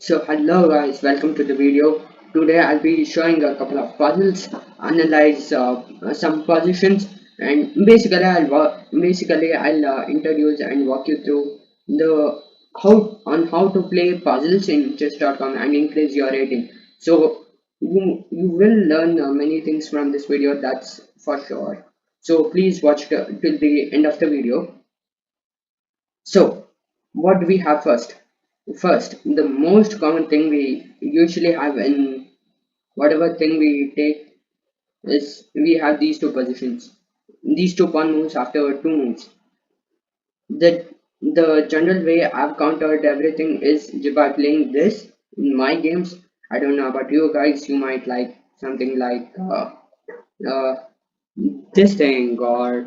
So hello guys, welcome to the video. Today I'll be showing a couple of puzzles, analyze some positions, and basically I'll introduce and walk you through the how to play puzzles in chess.com and increase your rating. So you will learn many things from this video, that's for sure. So please watch till the end of the video. So, what do we have first? First, the most common thing we usually have in whatever thing we take is we have these two positions. These two pawn moves after two moves. The the general way I've countered everything is by playing this in my games. I don't know about you guys. You might like something like uh, this thing or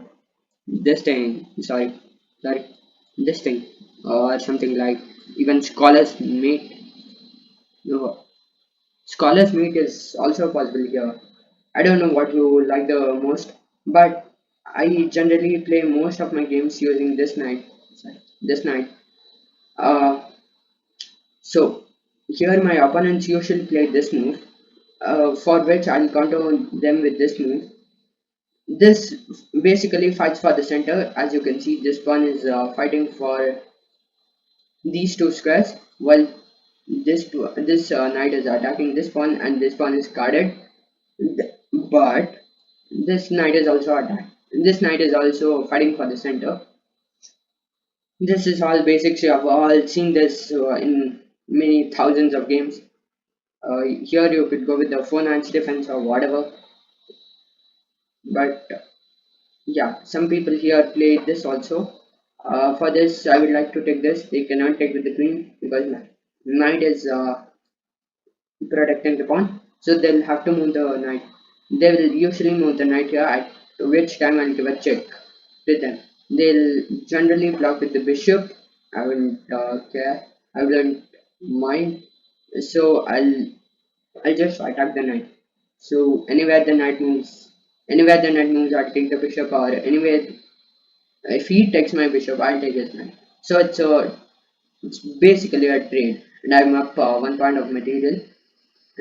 this thing. Sorry, this thing or something like even scholars meet. No, scholars meet is also possible here. I don't know what you like the most, but I generally play most of my games using this knight. Sorry, this knight. Uh, so here my opponents usually play this move, for which I'll counter them with this move. This basically fights for the center. As you can see, this pawn is fighting for these two squares, while this knight is attacking this pawn and this pawn is guarded. But this knight is also attack. This knight is also fighting for the center. This is all basics. You have all seen this in many thousands of games. Here you could go with the 4 knights defense or whatever. But yeah, some people here play this also. For this, I would like to take this. They cannot take with the queen because knight is protecting the pawn. So they'll have to move the knight. They will usually move the knight here, at which time I'll give a check to them. They'll generally block with the bishop. I won't care. I wouldn't mind. So I'll just attack the knight. So anywhere the knight moves, I'll take the bishop, or anywhere if he takes my bishop, I'll take his knight. So it's basically a trade, and I'm up 1 point of material.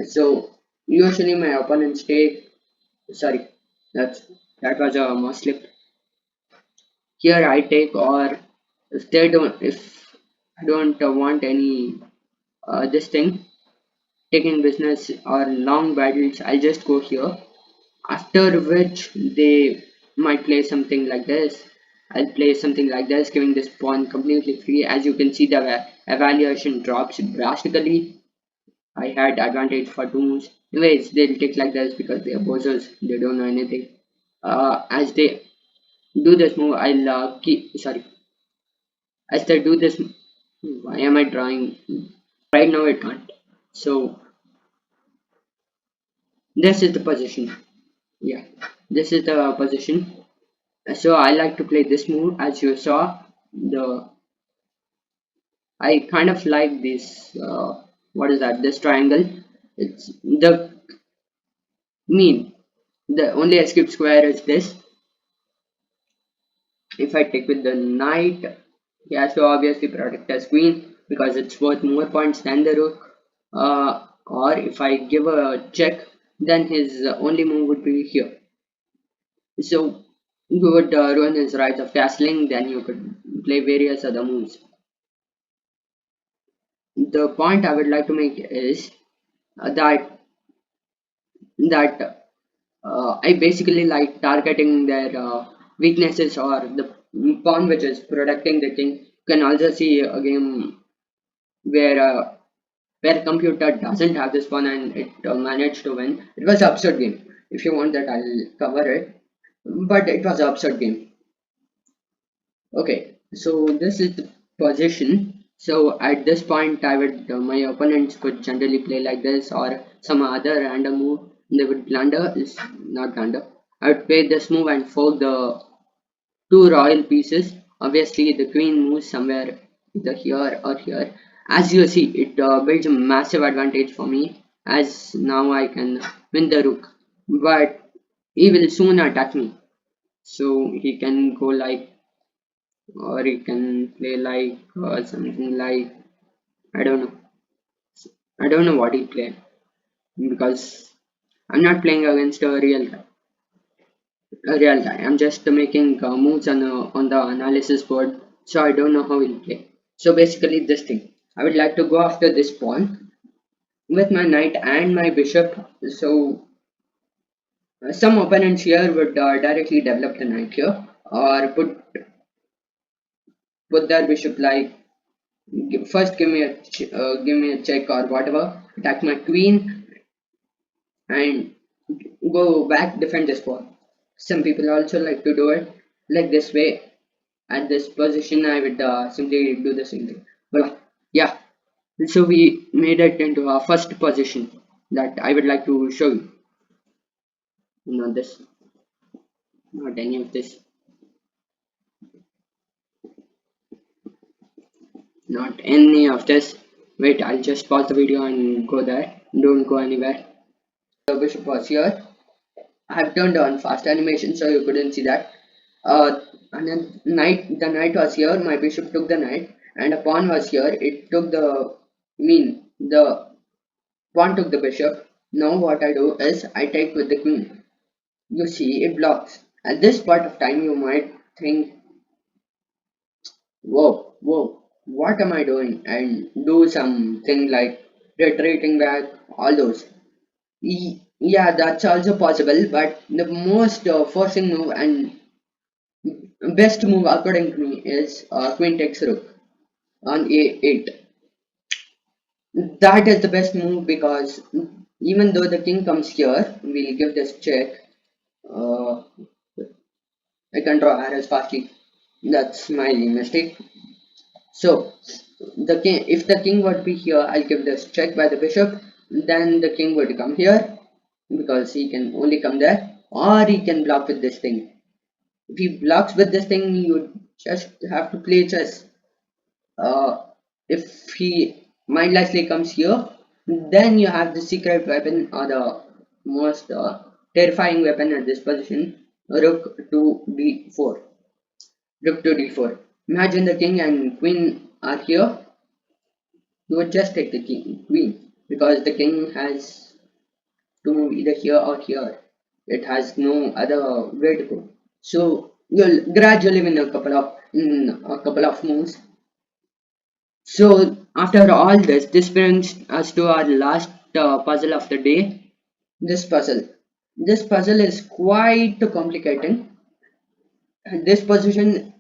So usually my opponents take, sorry, that's that was a mouse slip. Here I take, or if I don't want any this thing taking business or long battles, I'll just go here. After which they might play something like this. I'll play something like this, giving this pawn completely free. As you can see, the evaluation drops drastically. I had advantage for two moves. Anyways, they'll take like this because they are bozos. They don't know anything. As they do this move, I'll keep. Sorry. As they do this, why am I drawing? Right now it can't. So this is the position. Yeah, this is the position. So I like to play this move. As you saw, the I kind of like this. What is that? This triangle. It's the mean. The only escape square is this. If I take with the knight, he has to obviously protect his queen because it's worth more points than the rook. Or if I give a check, then his only move would be here. So you would ruin his right of castling, then you could play various other moves. The point I would like to make is that I basically like targeting their weaknesses, or the pawn which is protecting the king. You can also see a game where computer doesn't have this pawn and it managed to win. It was an absurd game. If you want that, I'll cover it. But it was an absurd game. Okay, so this is the position. So at this point, I would my opponents could generally play like this or some other random move. They would blunder, is not blunder. I would play this move and fork the two royal pieces. Obviously, the queen moves somewhere either here or here. As you see, it builds a massive advantage for me, as now I can win the rook. But he will soon attack me, so he can go like, or he can play like something like, I don't know. I don't know what he played because I'm not playing against a real guy. I'm just making moves on the analysis board, so I don't know how he'll play. So basically, this thing. I would like to go after this pawn with my knight and my bishop. So some opponents here would directly develop the knight here, or put their bishop like first give me a check or whatever, attack my queen and go back defend this pawn. Some people also like to do it like this way. At this position, I would simply do the same thing. Well, yeah. So we made it into our first position that I would like to show you. Not this, not any of this, not any of this. Wait, I'll just pause the video and go there. Don't go anywhere. The bishop was here. I have turned on fast animation so you couldn't see that. And then the knight was here. My bishop took the knight, and a pawn was here. It took the pawn took the bishop. Now what I do is I take with the queen. You see, it blocks. At this part of time, you might think, whoa, what am I doing? And do something like retreating back, all those. Yeah, that's also possible, but the most forcing move and best move according to me is queen takes rook on a8. That is the best move because even though the king comes here, we'll give this check. Uh, I can draw arrows fastly. That's my mistake. So the king, if the king would be here, I'll give this check by the bishop. Then the king would come here because he can only come there, or he can block with this thing. If he blocks with this thing, you just have to play chess. Uh, if he mindlessly comes here, then you have the secret weapon or the most terrifying weapon at this position, rook to d4. Rook to d4. Imagine the king and queen are here. You would just take the queen because the king has to move either here or here. It has no other way to go. So you'll gradually win a couple of moves. So after all this, this brings us to our last puzzle of the day. This puzzle. This puzzle is quite complicated. This position,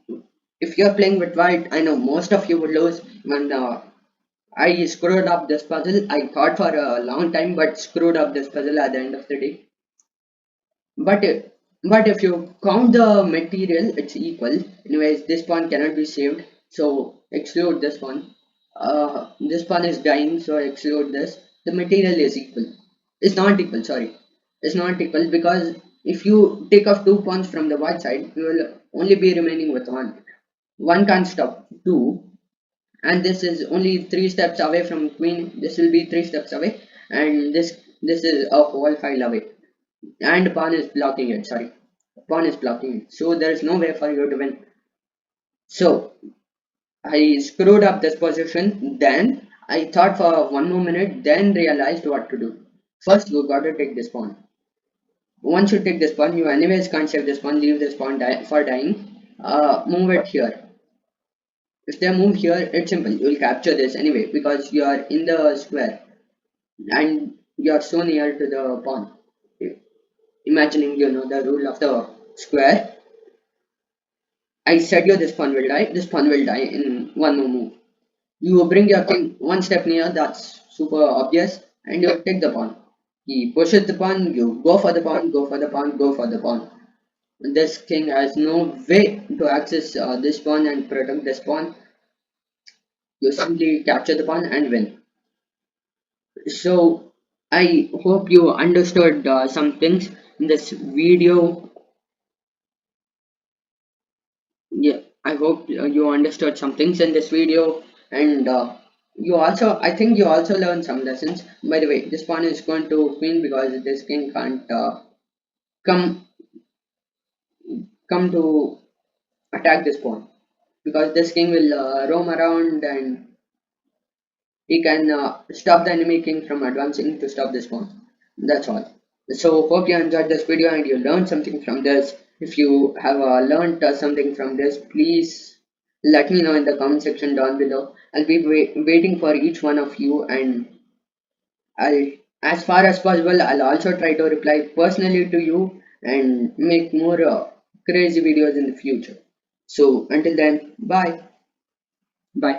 if you're playing with white, I know most of you would lose. When I screwed up this puzzle, I thought for a long time, but screwed up this puzzle at the end of the day. But if, but if you count the material, it's equal. Anyways, this pawn cannot be saved, so exclude this one. This pawn is dying, so exclude this. The material is equal. It's not equal, sorry. It's not equal because if you take off two pawns from the white side, you will only be remaining with one. One can't stop two, and this is only 3 steps away from queen. This will be 3 steps away, and this is a whole file away, and pawn is blocking it. Sorry, pawn is blocking it, so there is no way for you to win. So I screwed up this position, then I thought for one more minute, then realized what to do. First you got to take this pawn. Once you take this pawn, you anyways can't save this pawn. Leave this pawn for dying. Move it here. If they move here, it's simple. You will capture this anyway because you are in the square and you are so near to the pawn. Imagining you know the rule of the square, I said you this pawn will die. This pawn will die in one more move. You bring your king one step near. That's super obvious, and you take the pawn. He pushes the pawn. You go for the pawn. Go for the pawn. Go for the pawn. This king has no way to access this pawn and protect this pawn. You simply capture the pawn and win. So I hope you understood some things in this video. Yeah, I hope you understood some things in this video, and you also, I think you also learned some lessons. By the way, this pawn is going to queen because this king can't come come to attack this pawn because this king will roam around and he can stop the enemy king from advancing to stop this one. That's all. So hope you enjoyed this video and you learned something from this. If you have learned something from this, please let me know in the comment section down below. I'll be waiting for each one of you, and I'll, as far as possible, I'll also try to reply personally to you and make more crazy videos in the future. So until then, bye. Bye.